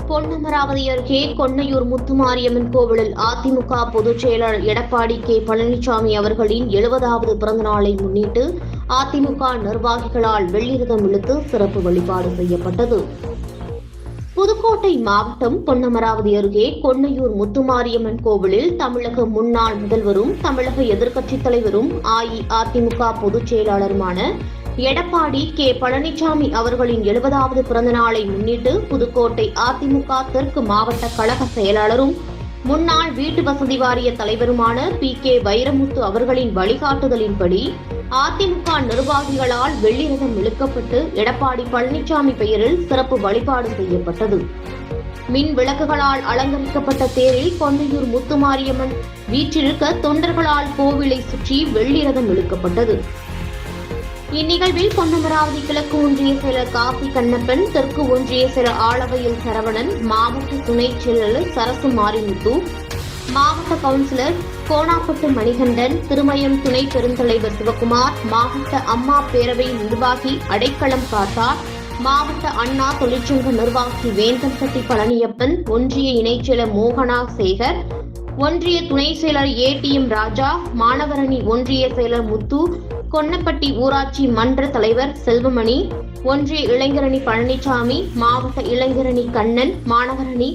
பொன்னமராவதி அருகே கொன்னையூர் முத்துமாரியம்மன் கோவிலில் அதிமுக பொதுச் செயலாளர் எடப்பாடி கே பழனிசாமி அவர்களின் 70வது பிறந்த நாளை முன்னிட்டு அதிமுக நிர்வாகிகளால் வெள்ளிரதம் இழுத்து சிறப்பு வழிபாடு செய்யப்பட்டது. புதுக்கோட்டை மாவட்டம் பொன்னமராவதி அருகே கொன்னையூர் முத்துமாரியம்மன் கோவிலில் தமிழக முன்னாள் முதல்வரும் தமிழக எதிர்க்கட்சித் தலைவரும் அஇஅதிமுக பொதுச் செயலாளருமான எடப்பாடி கே பழனிசாமி அவர்களின் 70வது பிறந்த நாளை முன்னிட்டு புதுக்கோட்டை அதிமுக தெற்கு மாவட்ட கழக செயலாளரும் முன்னாள் வீட்டு வசதி வாரிய தலைவருமான கே வைரமுத்து அவர்களின் வழிகாட்டுதலின்படி அதிமுக நிர்வாகிகளால் வெள்ளிரதம் இழுக்கப்பட்டு எடப்பாடி பழனிசாமி பெயரில் சிறப்பு வழிபாடு செய்யப்பட்டது. மின் விளக்குகளால் அலங்கரிக்கப்பட்ட தேரில் கொன்னையூர் முத்துமாரியம்மன் வீற்றிருக்க தொண்டர்களால் கோவிலை சுற்றி வெள்ளிரதம் இழுக்கப்பட்டது. இந்நிகழ்வில் பொன்னமராவதி கிழக்கு ஒன்றிய செயலர் காசி கண்ணப்பன், தெற்கு ஒன்றிய செயலர் ஆலவையில் சரவணன், மாவட்ட துணை செயலர் சரசு மாரிமுத்து, மாவட்ட கவுன்சிலர் கோணாப்பட்டு மணிகண்டன், திருமயம் துணை பெருந்தலைவர் சிவகுமார், மாவட்ட அம்மா பேரவை நிர்வாகி அடைக்கலம் காத்தார், மாவட்ட அண்ணா தொழிற்சங்க நிர்வாகி வேந்தம்பட்டி பழனியப்பன், ஒன்றிய இணைச் செயலர் மோகனா சேகர், ஒன்றிய துணை செயலர் ஏடிஎம் ராஜா, மாணவரணி ஒன்றிய செயலர் முத்து, கொன்னப்பட்டி ஊராட்சி மன்ற தலைவர் செல்வமணி, ஒன்றிய இளைஞரணி பழனிசாமி, மாவட்ட இளைஞரணி கண்ணன், மாணவரணி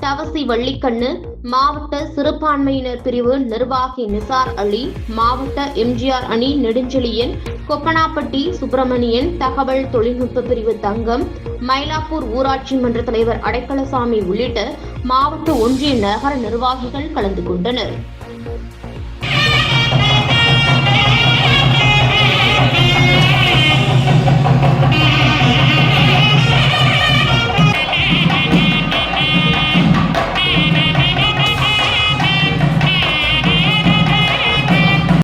தவசி வள்ளிக்கண்ணு, மாவட்ட சிறுபான்மையினர் பிரிவு நிர்வாகி நிசார் அலி, மாவட்ட எம்ஜிஆர் அணி நெடுஞ்செழியன், கொப்பனாப்பட்டி சுப்பிரமணியன், தகவல் தொழில்நுட்ப பிரிவு தங்கம், மயிலாப்பூர் ஊராட்சி மன்ற தலைவர் அடைக்கலசாமி உள்ளிட்ட மாவட்ட ஒன்றிய நகர நிர்வாகிகள் கலந்து கொண்டனர்.